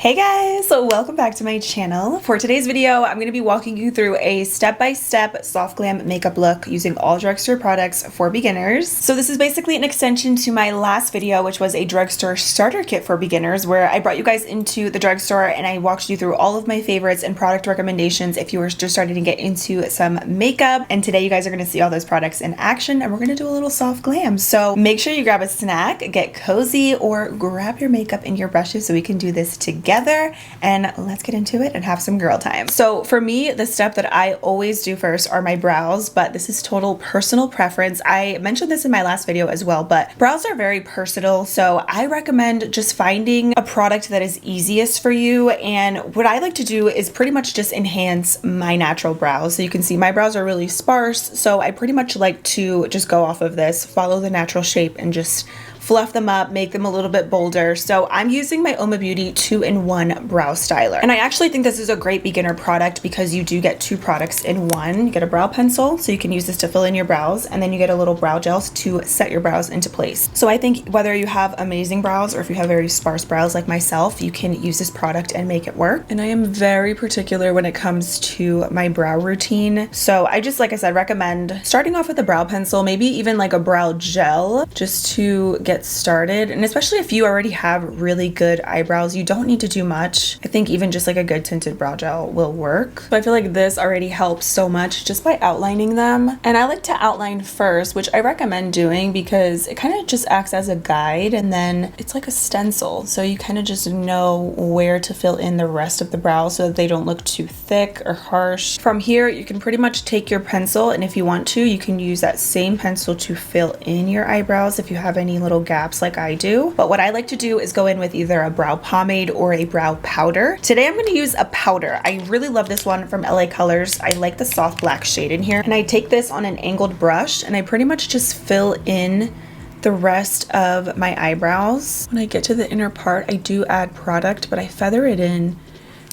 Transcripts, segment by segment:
Hey guys, so welcome back to my channel. For today's video, I'm going to be walking you through a step-by-step soft glam makeup look using all drugstore products for beginners. So this is basically an extension to my last video, which was a drugstore starter kit for beginners, where I brought you guys into the drugstore and I walked you through all of my favorites and product recommendations if you were just starting to get into some makeup. And today you guys are going to see all those products in action and we're going to do a little soft glam. So make sure you grab a snack, get cozy, or grab your makeup and your brushes so we can do this together. And let's get into it and have some girl time. So for me, the step that I always do first are my brows, but this is total personal preference. I mentioned this in my last video as well, but brows are very personal. So I recommend just finding a product that is easiest for you. And what I like to do is pretty much just enhance my natural brows. So you can see my brows are really sparse. So I pretty much like to just go off of this, follow the natural shape and just fluff them up, make them a little bit bolder. So I'm using my Oma Beauty 2-in-1 brow styler. And I actually think this is a great beginner product because you do get two products in one. You get a brow pencil, so you can use this to fill in your brows, and then you get a little brow gel to set your brows into place. So I think whether you have amazing brows or if you have very sparse brows like myself, you can use this product and make it work. And I am very particular when it comes to my brow routine. So I just, like I said, recommend starting off with a brow pencil, maybe even like a brow gel, just to get started. And especially if you already have really good eyebrows, you don't need to do much. I think even just like a good tinted brow gel will work. So I feel like this already helps so much just by outlining them. And I like to outline first, which I recommend doing because it kind of just acts as a guide, and then it's like a stencil. So you kind of just know where to fill in the rest of the brow so that they don't look too thick or harsh. From here, you can pretty much take your pencil, and if you want to, you can use that same pencil to fill in your eyebrows if you have any little gaps like I do. But what I like to do is go in with either a brow pomade or a brow powder. Today I'm going to use a powder. I really love this one from LA Colors. I like the soft black shade in here. And I take this on an angled brush and I pretty much just fill in the rest of my eyebrows. When I get to the inner part, I do add product, but I feather it in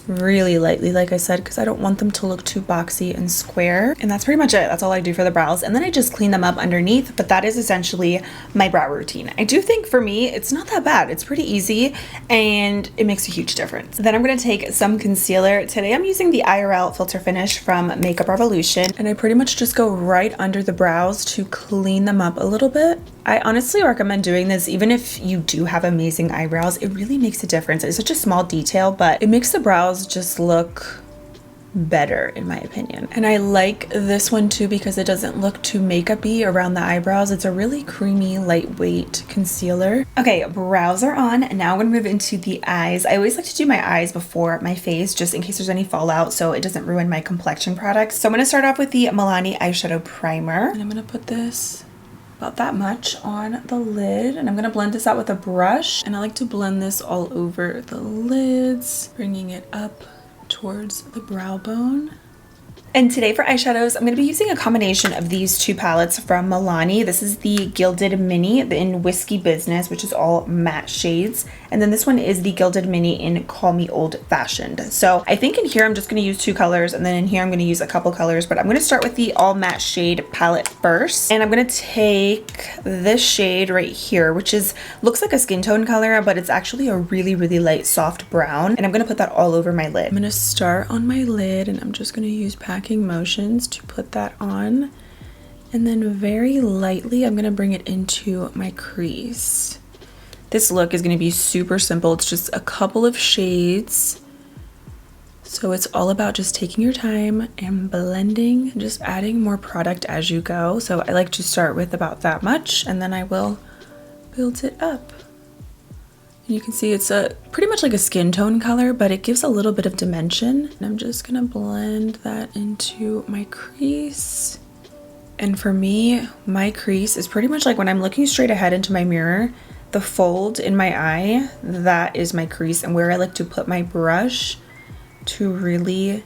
really lightly, like I said, because I don't want them to look too boxy and square. And that's pretty much it. That's all I do for the brows. And then I just clean them up underneath, but that is essentially my brow routine. I do think for me, it's not that bad. It's pretty easy and it makes a huge difference. Then I'm going to take some concealer. Today I'm using the IRL Filter Finish from Makeup Revolution, and I pretty much just go right under the brows to clean them up a little bit. I honestly recommend doing this even if you do have amazing eyebrows. It really makes a difference. It's such a small detail, but it makes the brows just look better in my opinion. And I like this one too because it doesn't look too makeup-y around the eyebrows. It's a really creamy, lightweight concealer. Okay, brows are on, and now I'm gonna move into the eyes. I always like to do my eyes before my face just in case there's any fallout so it doesn't ruin my complexion products. So I'm gonna start off with the Milani eyeshadow primer, and I'm gonna put this about that much on the lid, and I'm gonna blend this out with a brush, and I like to blend this all over the lids, bringing it up towards the brow bone. And today for eyeshadows, I'm going to be using a combination of these two palettes from Milani. This is the Gilded Mini in Whiskey Business, which is all matte shades. And then this one is the Gilded Mini in Call Me Old Fashioned. So I think in here I'm just going to use two colors, and then in here I'm going to use a couple colors, but I'm going to start with the all matte shade palette first. And I'm going to take this shade right here, which looks like a skin tone color, but it's actually a really, really light soft brown. And I'm going to put that all over my lid. I'm going to start on my lid, and I'm just going to use packing motions to put that on, and then very lightly I'm going to bring it into my crease. This look is going to be super simple. It's just a couple of shades, so it's all about just taking your time and blending and just adding more product as you go. So I like to start with about that much, and then I will build it up. You can see it's pretty much like a skin tone color, but it gives a little bit of dimension. And I'm just gonna blend that into my crease. And for me, my crease is pretty much like when I'm looking straight ahead into my mirror, the fold in my eye, that is my crease, and where I like to put my brush to really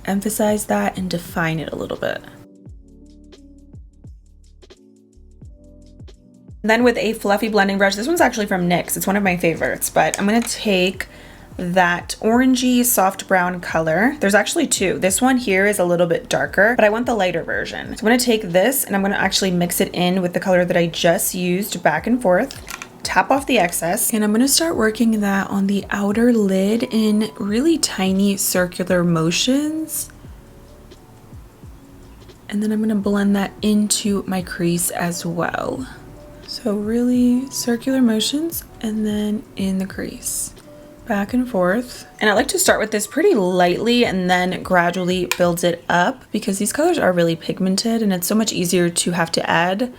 emphasize that and define it a little bit. Then with a fluffy blending brush, this one's actually from NYX, it's one of my favorites, but I'm gonna take that orangey soft brown color. There's actually two. This one here is a little bit darker, but I want the lighter version. So I'm gonna take this and I'm gonna actually mix it in with the color that I just used back and forth. tap off the excess, and I'm gonna start working that on the outer lid in really tiny circular motions. And then I'm gonna blend that into my crease as well. So really circular motions and then in the crease. Back and forth. And I like to start with this pretty lightly and then gradually build it up because these colors are really pigmented and it's so much easier to have to add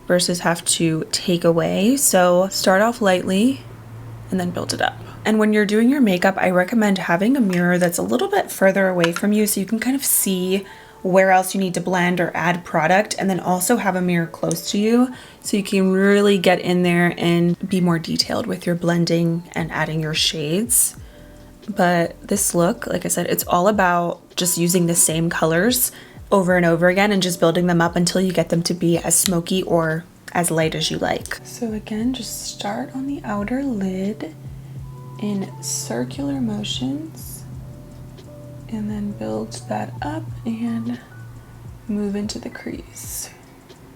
versus have to take away. So start off lightly and then build it up. And when you're doing your makeup, I recommend having a mirror that's a little bit further away from you so you can kind of see where else you need to blend or add product, and then also have a mirror close to you so you can really get in there and be more detailed with your blending and adding your shades. But this look, like I said, it's all about just using the same colors over and over again and just building them up until you get them to be as smoky or as light as you like. So again, just start on the outer lid in circular motions and then build that up and move into the crease.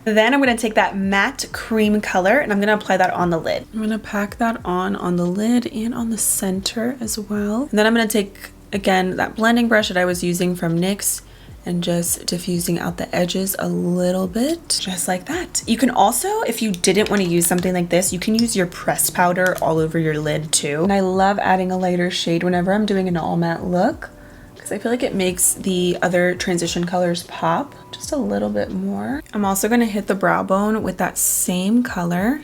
Then I'm going to take that matte cream color and I'm going to apply that on the lid. I'm going to pack that on the lid and on the center as well. And then I'm going to take, again, that blending brush that I was using from NYX and just diffusing out the edges a little bit, just like that. You can also, if you didn't want to use something like this, you can use your pressed powder all over your lid too. And I love adding a lighter shade whenever I'm doing an all matte look, because I feel like it makes the other transition colors pop just a little bit more. I'm also going to hit the brow bone with that same color.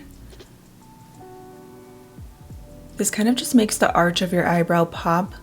This kind of just makes the arch of your eyebrow pop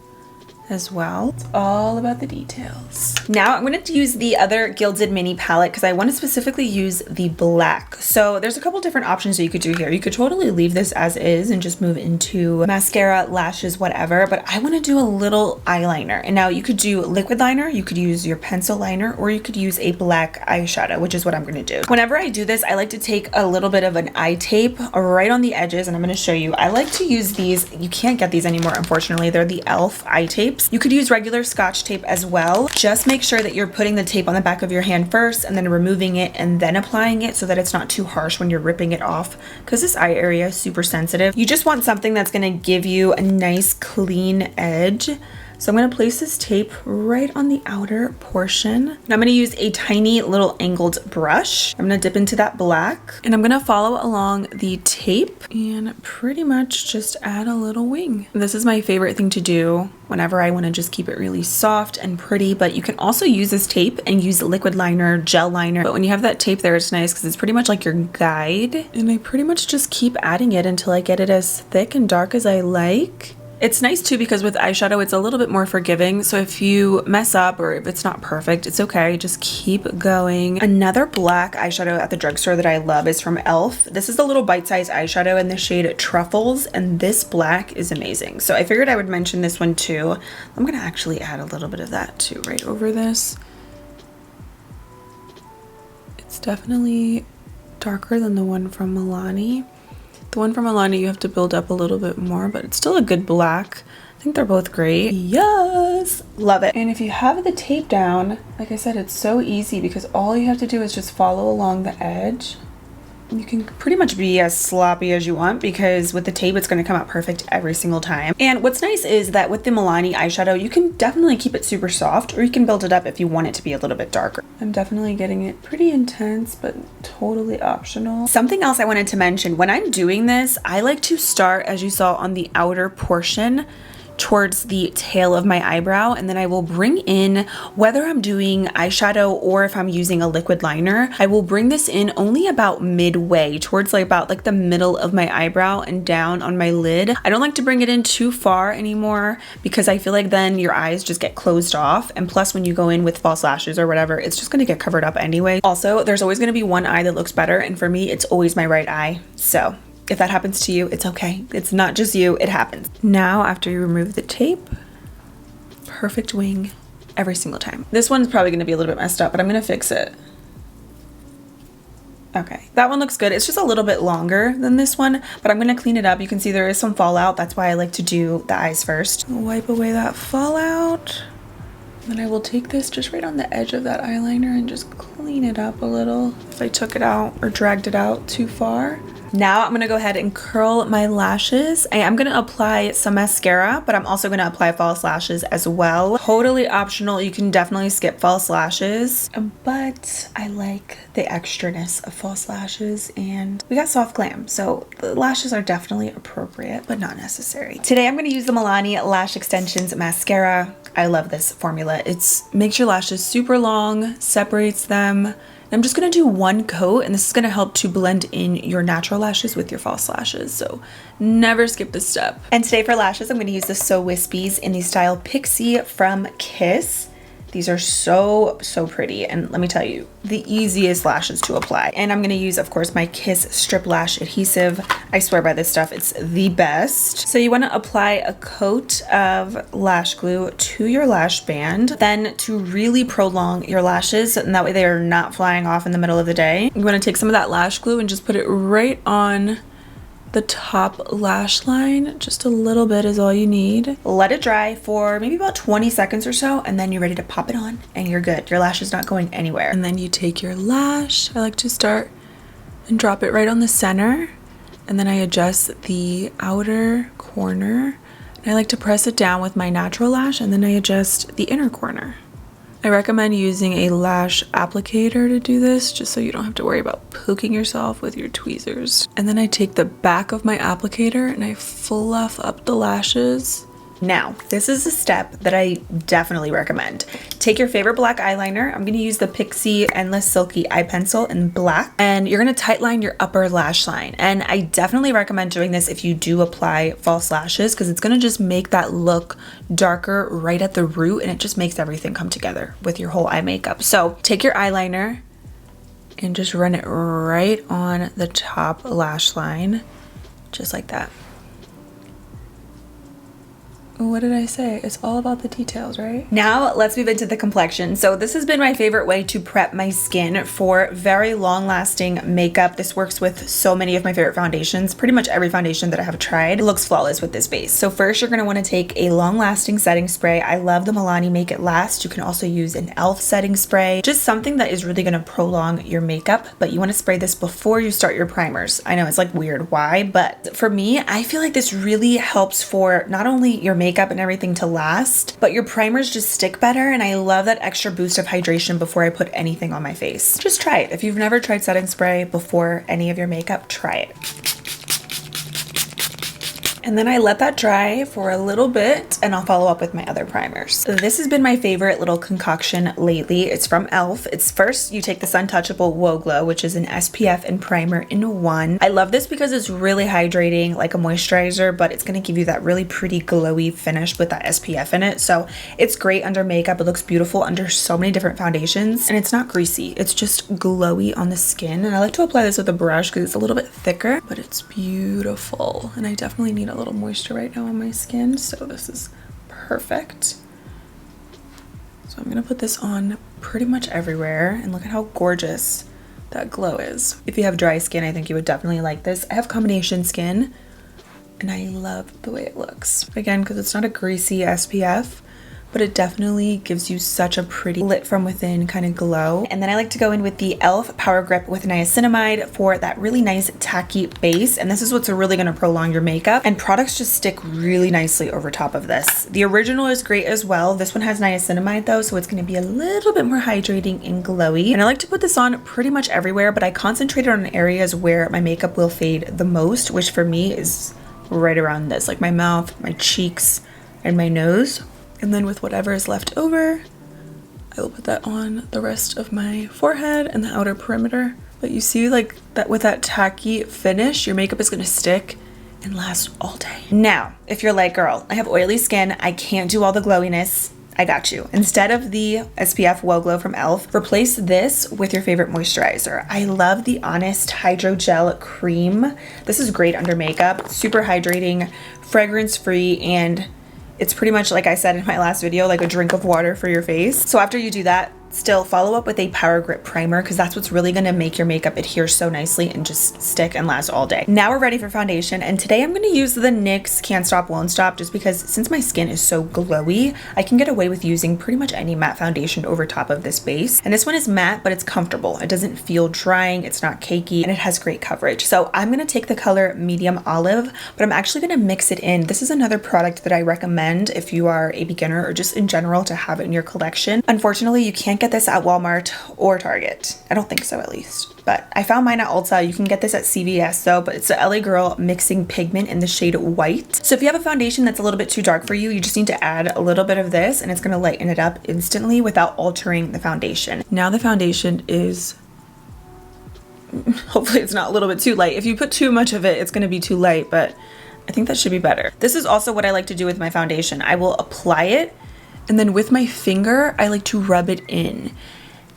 as well. It's all about the details. Now I'm going to use the other Gilded Mini palette because I want to specifically use the black. So there's a couple different options that you could do here. You could totally leave this as is and just move into mascara, lashes, whatever, but I want to do a little eyeliner. And now you could do liquid liner, you could use your pencil liner, or you could use a black eyeshadow, which is what I'm going to do. Whenever I do this, I like to take a little bit of an eye tape right on the edges, and I'm going to show you. I like to use these. You can't get these anymore, unfortunately. They're the e.l.f. eye tapes. You could use regular Scotch tape as well. Just make sure that you're putting the tape on the back of your hand first and then removing it and then applying it so that it's not too harsh when you're ripping it off, because this eye area is super sensitive. You just want something that's going to give you a nice clean edge. So I'm going to place this tape right on the outer portion. And I'm going to use a tiny little angled brush. I'm going to dip into that black and I'm going to follow along the tape and pretty much just add a little wing. This is my favorite thing to do whenever I want to just keep it really soft and pretty, but you can also use this tape and use liquid liner, gel liner. But when you have that tape there, it's nice because it's pretty much like your guide. And I pretty much just keep adding it until I get it as thick and dark as I like. It's nice too because with eyeshadow, it's a little bit more forgiving. So if you mess up or if it's not perfect, it's okay. Just keep going. Another black eyeshadow at the drugstore that I love is from e.l.f. This is a little bite-sized eyeshadow in the shade Truffles, and this black is amazing. So I figured I would mention this one too. I'm gonna actually add a little bit of that too right over this. It's definitely darker than the one from Milani. The one from Milani you have to build up a little bit more, but it's still a good black. I think they're both great. Yes, love it. And if you have the tape down, like I said, it's so easy because all you have to do is just follow along the edge. You can pretty much be as sloppy as you want because with the tape, it's going to come out perfect every single time. And what's nice is that with the Milani eyeshadow, you can definitely keep it super soft, or you can build it up if you want it to be a little bit darker. I'm definitely getting it pretty intense, but totally optional. Something else I wanted to mention, when I'm doing this, I like to start, as you saw, on the outer portion towards the tail of my eyebrow, and then I will bring in, whether I'm doing eyeshadow or if I'm using a liquid liner, I will bring this in only about midway towards about the middle of my eyebrow and down on my lid. I don't like to bring it in too far anymore because I feel like then your eyes just get closed off, and plus when you go in with false lashes or whatever, it's just going to get covered up anyway. Also, there's always going to be one eye that looks better, and for me it's always my right eye. So if that happens to you, it's okay. It's not just you, it happens. Now, after you remove the tape, perfect wing every single time. This one's probably gonna be a little bit messed up, but I'm gonna fix it. Okay, that one looks good. It's just a little bit longer than this one, but I'm gonna clean it up. You can see there is some fallout. That's why I like to do the eyes first. Wipe away that fallout. Then I will take this just right on the edge of that eyeliner and just clean it up a little if I took it out or dragged it out too far. Now I'm gonna go ahead and curl my lashes. I am gonna apply some mascara, but I'm also gonna apply false lashes as well. Totally optional, you can definitely skip false lashes, but I like the extraness of false lashes, and we got soft glam, so the lashes are definitely appropriate, but not necessary. Today I'm gonna use the Milani Lash Extensions Mascara. I love this formula. It makes your lashes super long, separates them. I'm just gonna do one coat, and this is gonna help to blend in your natural lashes with your false lashes, so never skip this step. And today for lashes, I'm gonna use the So Wispies in the style Pixie from Kiss. These are so pretty, and let me tell you, the easiest lashes to apply. And I'm gonna use, of course, my Kiss Strip Lash Adhesive. I swear by this stuff, it's the best. So you wanna apply a coat of lash glue to your lash band, then to really prolong your lashes, and that way they are not flying off in the middle of the day, you wanna take some of that lash glue and just put it right on the top lash line. Just a little bit is all you need. Let it dry for maybe about 20 seconds or so, and then you're ready to pop it on and you're good. Your lash is not going anywhere. And then you take your lash. I like to start and drop it right on the center, and then I adjust the outer corner. And I like to press it down with my natural lash, and then I adjust the inner corner. I recommend using a lash applicator to do this, just so you don't have to worry about poking yourself with your tweezers. And then I take the back of my applicator and I fluff up the lashes. Now, this is a step that I definitely recommend. Take your favorite black eyeliner. I'm gonna use the Pixie Endless Silky Eye Pencil in black, and you're gonna tightline your upper lash line. And I definitely recommend doing this if you do apply false lashes, because it's gonna just make that look darker right at the root, and it just makes everything come together with your whole eye makeup. So take your eyeliner and just run it right on the top lash line, just like that. What did I say? It's all about the details, right? Now let's move into the complexion. So this has been my favorite way to prep my skin for very long lasting makeup. This works with so many of my favorite foundations. Pretty much every foundation that I have tried looks flawless with this base. So first you're gonna wanna take a long lasting setting spray. I love the Milani Make It Last. You can also use an e.l.f. setting spray. Just something that is really gonna prolong your makeup, but you wanna spray this before you start your primers. I know it's like weird, why? But for me, I feel like this really helps for not only your makeup and everything to last, but your primers just stick better, and I love that extra boost of hydration before I put anything on my face. Just try it. If you've never tried setting spray before any of your makeup, try it. And then I let that dry for a little bit, and I'll follow up with my other primers. So this has been my favorite little concoction lately. It's from e.l.f. It's first, you take the Sun Touchable Whoa Glow, which is an SPF and primer in one. I love this because it's really hydrating, like a moisturizer, but it's gonna give you that really pretty glowy finish with that SPF in it. So it's great under makeup. It looks beautiful under so many different foundations, and it's not greasy. It's just glowy on the skin. And I like to apply this with a brush because it's a little bit thicker, but it's beautiful. And I definitely need a little moisture right now on my skin, so this is perfect. So I'm gonna put this on pretty much everywhere, and look at how gorgeous that glow is. If you have dry skin, I think you would definitely like this. I have combination skin, and I love the way it looks. Again, because it's not a greasy SPF, but it definitely gives you such a pretty lit from within kind of glow. And then I like to go in with the e.l.f. Power Grip with niacinamide for that really nice tacky base. And this is what's really gonna prolong your makeup, and products just stick really nicely over top of this. The original is great as well. This one has niacinamide though, so it's gonna be a little bit more hydrating and glowy. And I like to put this on pretty much everywhere, but I concentrated on areas where my makeup will fade the most, which for me is right around this, like my mouth, my cheeks, and my nose. And then with whatever is left over, I will put that on the rest of my forehead and the outer perimeter. But you see, like that with that tacky finish, your makeup is gonna stick and last all day. Now, if you're like, girl, I have oily skin, I can't do all the glowiness, I got you. Instead of the SPF Whoa Glow from e.l.f., replace this with your favorite moisturizer. I love the Honest Hydro Gel Cream. This is great under makeup, super hydrating, fragrance-free, and it's pretty much, like I said in my last video, like a drink of water for your face. So after you do that, still follow up with a Power Grip primer because that's what's really gonna make your makeup adhere so nicely and just stick and last all day. Now we're ready for foundation, and today I'm gonna use the NYX Can't Stop Won't Stop just because since my skin is so glowy, I can get away with using pretty much any matte foundation over top of this base. And this one is matte, but it's comfortable. It doesn't feel drying, it's not cakey, and it has great coverage. So I'm gonna take the color Medium Olive, but I'm actually gonna mix it in. This is another product that I recommend if you are a beginner or just in general to have it in your collection. Unfortunately, you can't get this at Walmart or Target. I don't think so, at least. But I found mine at Ulta. You can get this at CVS though, but it's the LA Girl Mixing Pigment in the shade White. So if you have a foundation that's a little bit too dark for you, you just need to add a little bit of this and it's gonna lighten it up instantly without altering the foundation. Now the foundation is, hopefully it's not a little bit too light. If you put too much of it, it's gonna be too light, but I think that should be better. This is also what I like to do with my foundation. I will apply it and then with my finger, I like to rub it in.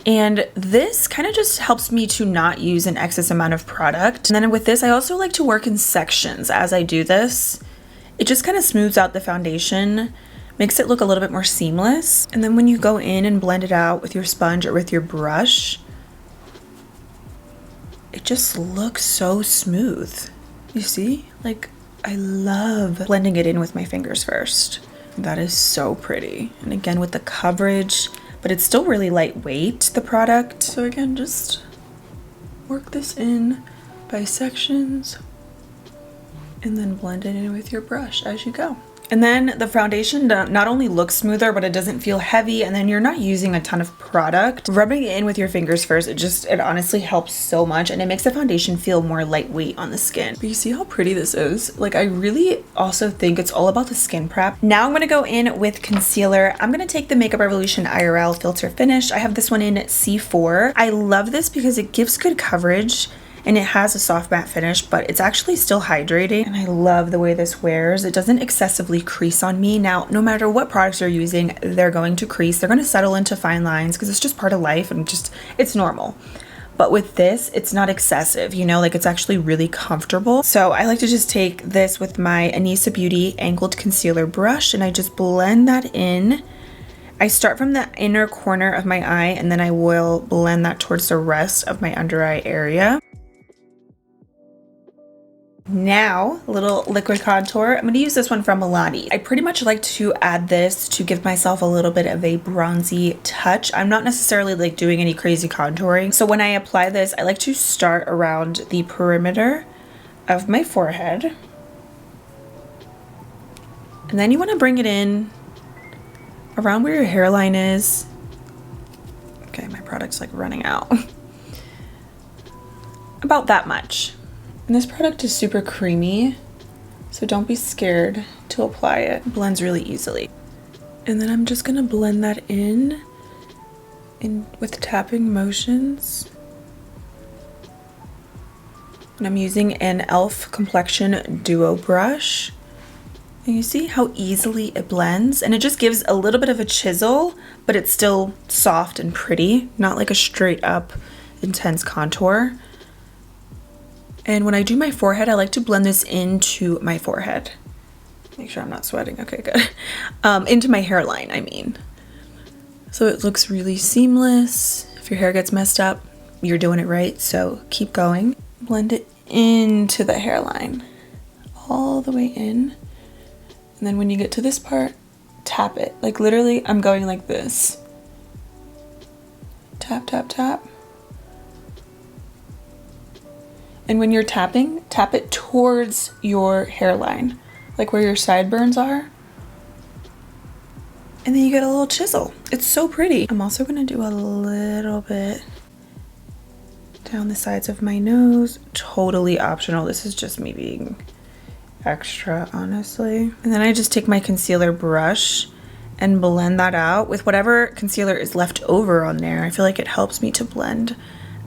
And this kind of just helps me to not use an excess amount of product. And then with this, I also like to work in sections as I do this. It just kind of smooths out the foundation, makes it look a little bit more seamless. And then when you go in and blend it out with your sponge or with your brush, it just looks so smooth. You see? Like, I love blending it in with my fingers first. That is so pretty. And again, with the coverage, but it's still really lightweight, the product. So again, just work this in by sections and then blend it in with your brush as you go. And then the foundation not only looks smoother, but it doesn't feel heavy, and then you're not using a ton of product. Rubbing it in with your fingers first, it honestly helps so much, and it makes the foundation feel more lightweight on the skin. But you see how pretty this is? Like, I really also think it's all about the skin prep. Now I'm gonna go in with concealer. I'm gonna take the Makeup Revolution IRL Filter Finish. I have this one in C4. I love this because it gives good coverage, and it has a soft matte finish, but it's actually still hydrating. And I love the way this wears. It doesn't excessively crease on me. Now, no matter what products you're using, they're going to crease. They're gonna settle into fine lines because it's just part of life and it's normal. But with this, it's not excessive, you know, like it's actually really comfortable. So I like to just take this with my Anissa Beauty Angled Concealer brush and I just blend that in. I start from the inner corner of my eye and then I will blend that towards the rest of my under eye area. Now, a little liquid contour. I'm going to use this one from Milani. I pretty much like to add this to give myself a little bit of a bronzy touch. I'm not necessarily like doing any crazy contouring. So when I apply this, I like to start around the perimeter of my forehead. And then you want to bring it in around where your hairline is. Okay, my product's like running out. About that much. And this product is super creamy, so don't be scared to apply it. It blends really easily. And then I'm just gonna blend that in with tapping motions. And I'm using an e.l.f. Complexion Duo brush. And you see how easily it blends? And it just gives a little bit of a chisel, but it's still soft and pretty, not like a straight up intense contour. And when I do my forehead, I like to blend this into my forehead. Make sure I'm not sweating. Okay, good. Into my hairline, I mean. So it looks really seamless. If your hair gets messed up, you're doing it right, so keep going. Blend it into the hairline, all the way in. And then when you get to this part, tap it. Like literally, I'm going like this. Tap, tap, tap. And when you're tapping, tap it towards your hairline, like where your sideburns are. And then you get a little chisel. It's so pretty. I'm also gonna do a little bit down the sides of my nose. Totally optional. This is just me being extra, honestly. And then I just take my concealer brush and blend that out with whatever concealer is left over on there. I feel like it helps me to blend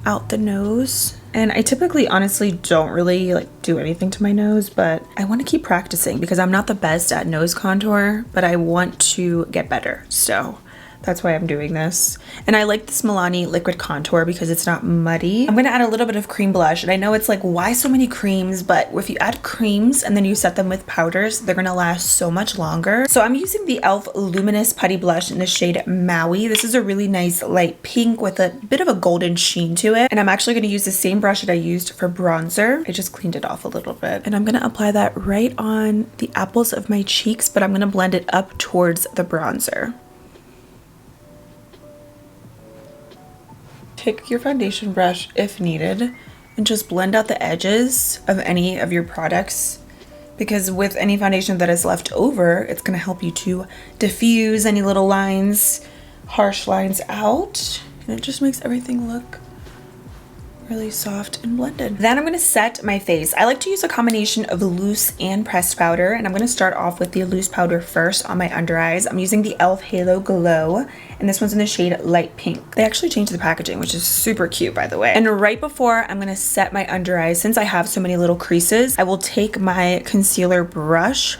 out the nose. And I typically honestly don't really like do anything to my nose, but I want to keep practicing because I'm not the best at nose contour, but I want to get better. So That's why I'm doing this. And I like this Milani liquid contour because it's not muddy. I'm gonna add a little bit of cream blush. And I know it's like, why so many creams? But if you add creams and then you set them with powders, they're gonna last so much longer. So I'm using the e.l.f. Luminous Putty Blush in the shade Maui. This is a really nice light pink with a bit of a golden sheen to it. And I'm actually gonna use the same brush that I used for bronzer. I just cleaned it off a little bit. And I'm gonna apply that right on the apples of my cheeks, but I'm gonna blend it up towards the bronzer. Take your foundation brush if needed and just blend out the edges of any of your products, because with any foundation that is left over, it's going to help you to diffuse any little lines, harsh lines out, and it just makes everything look really soft and blended. Then I'm going to set my face. I like to use a combination of loose and pressed powder, and I'm going to start off with the loose powder first on my under eyes. I'm using the e.l.f. Halo Glow, and this one's in the shade Light Pink. They actually changed the packaging, which is super cute, by the way. And right before I'm going to set my under eyes, since I have so many little creases, I will take my concealer brush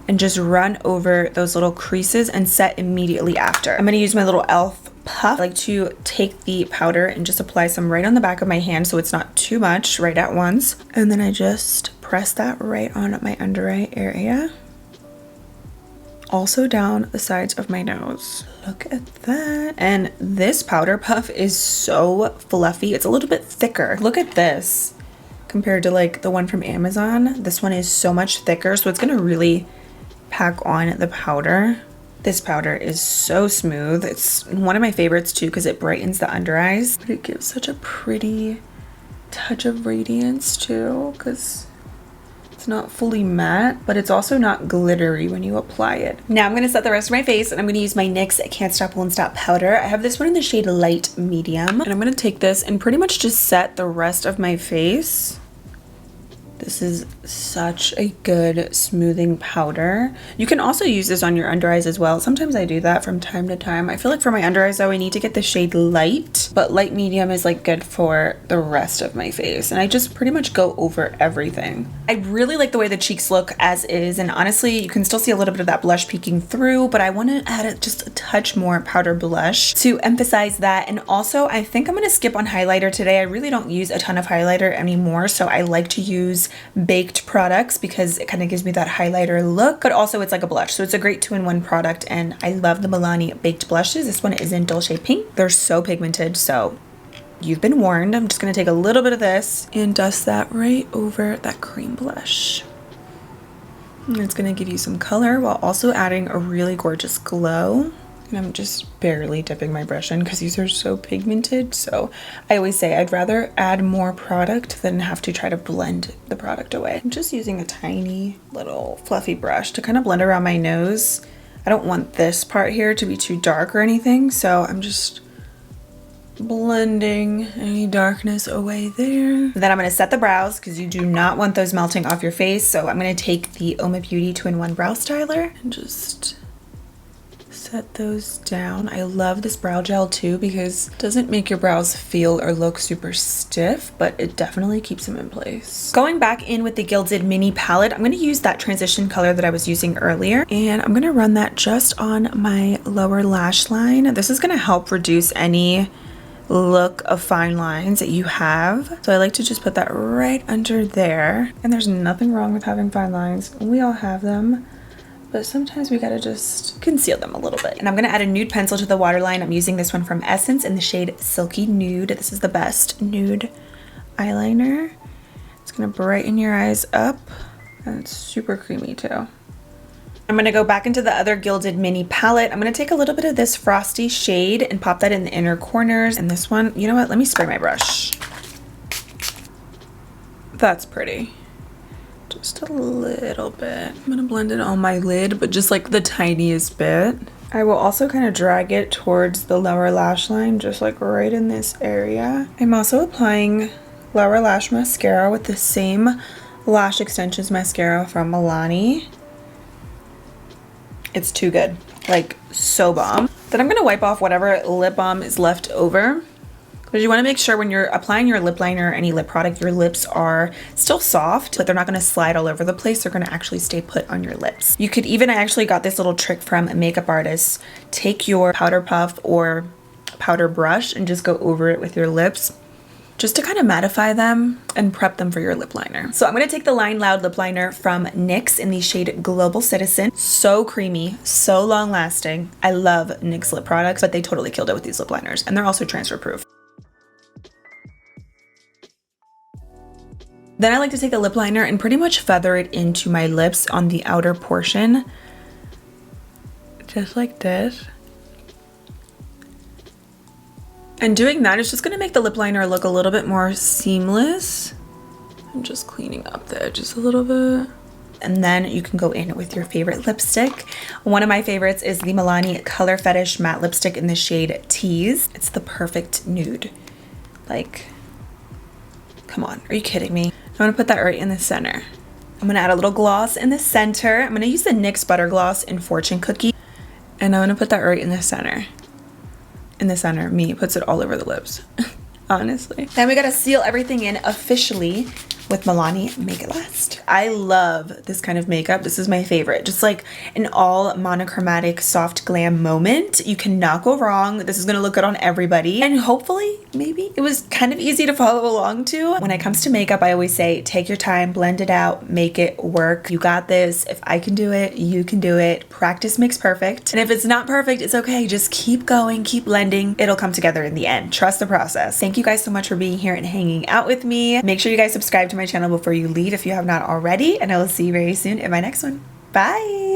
and just run over those little creases and set immediately after. I'm going to use my little e.l.f. puff. I like to take the powder and just apply some right on the back of my hand so it's not too much right at once. And then I just press that right on my under eye area. Also down the sides of my nose. Look at that. And this powder puff is so fluffy. It's a little bit thicker. Look at this compared to like the one from Amazon. This one is so much thicker, so it's gonna really pack on the powder. This powder is so smooth. It's one of my favorites too because it brightens the under eyes, but it gives such a pretty touch of radiance too because it's not fully matte, but it's also not glittery when you apply it. Now I'm going to set the rest of my face, and I'm going to use my NYX Can't Stop Won't Stop powder. I have this one in the shade Light Medium, and I'm going to take this and pretty much just set the rest of my face. This is such a good smoothing powder. You can also use this on your under eyes as well. Sometimes I do that from time to time. I feel like for my under eyes though, I need to get the shade Light, but Light Medium is like good for the rest of my face. And I just pretty much go over everything. I really like the way the cheeks look as is. And honestly, you can still see a little bit of that blush peeking through, but I want to add just a touch more powder blush to emphasize that. And also I think I'm going to skip on highlighter today. I really don't use a ton of highlighter anymore. So I like to use baked products because it kind of gives me that highlighter look, but also it's like a blush, so it's a great two-in-one product. And I love the Milani baked blushes. This one is in Dolce Pink. They're so pigmented, so you've been warned. I'm just going to take a little bit of this and dust that right over that cream blush. And it's going to give you some color while also adding a really gorgeous glow. And I'm just barely dipping my brush in because these are so pigmented. So I always say I'd rather add more product than have to try to blend the product away. I'm just using a tiny little fluffy brush to kind of blend around my nose. I don't want this part here to be too dark or anything, so I'm just blending any darkness away there. Then I'm going to set the brows because you do not want those melting off your face. So I'm going to take the Oma Beauty 2-in-1 Brow Styler and just set those down. I love this brow gel too because it doesn't make your brows feel or look super stiff, but it definitely keeps them in place. Going back in with the Gilded Mini palette, I'm going to use that transition color that I was using earlier, and I'm going to run that just on my lower lash line. This is going to help reduce any look of fine lines that you have. So I like to just put that right under there. And there's nothing wrong with having fine lines. We all have them, but sometimes we gotta just conceal them a little bit. And I'm gonna add a nude pencil to the waterline. I'm using this one from Essence in the shade Silky Nude. This is the best nude eyeliner. It's gonna brighten your eyes up, and it's super creamy too. I'm gonna go back into the other Gilded Mini palette. I'm gonna take a little bit of this Frosty shade and pop that in the inner corners. And this one, you know what? Let me spray my brush. That's pretty. Just a little bit. I'm gonna blend it on my lid, but just like the tiniest bit. I will also kind of drag it towards the lower lash line, just like right in this area. I'm also applying lower lash mascara with the same lash extensions mascara from Milani. It's too good, like so bomb. Then I'm gonna wipe off whatever lip balm is left over. But you want to make sure when you're applying your lip liner or any lip product, your lips are still soft, but they're not going to slide all over the place. They're going to actually stay put on your lips. You could even, I actually got this little trick from a makeup artist. Take your powder puff or powder brush and just go over it with your lips, just to kind of mattify them and prep them for your lip liner. So I'm gonna take the Line Loud lip liner from NYX in the shade Global Citizen. So creamy, so long lasting. I love NYX lip products, but they totally killed it with these lip liners, and they're also transfer proof. Then I like to take a lip liner and pretty much feather it into my lips on the outer portion, just like this. And doing that is just gonna make the lip liner look a little bit more seamless. I'm just cleaning up the edges a little bit. And then you can go in with your favorite lipstick. One of my favorites is the Milani Color Fetish Matte Lipstick in the shade Tease. It's the perfect nude. Like, come on, are you kidding me? I'm gonna put that right in the center. I'm gonna add a little gloss in the center. I'm gonna use the NYX Butter Gloss in Fortune Cookie. And I'm gonna put that right in the center. In the center, me puts it all over the lips, honestly. Then we gotta seal everything in officially with Milani Make It Last. I love this kind of makeup. This is my favorite. Just like an all monochromatic soft glam moment. You cannot go wrong. This is gonna look good on everybody. And hopefully, maybe, it was kind of easy to follow along to. When it comes to makeup, I always say, take your time, blend it out, make it work. You got this. If I can do it, you can do it. Practice makes perfect. And if it's not perfect, it's okay. Just keep going, keep blending. It'll come together in the end. Trust the process. Thank you guys so much for being here and hanging out with me. Make sure you guys subscribe to my channel before you leave if you have not already, and I will see you very soon in my next one. Bye!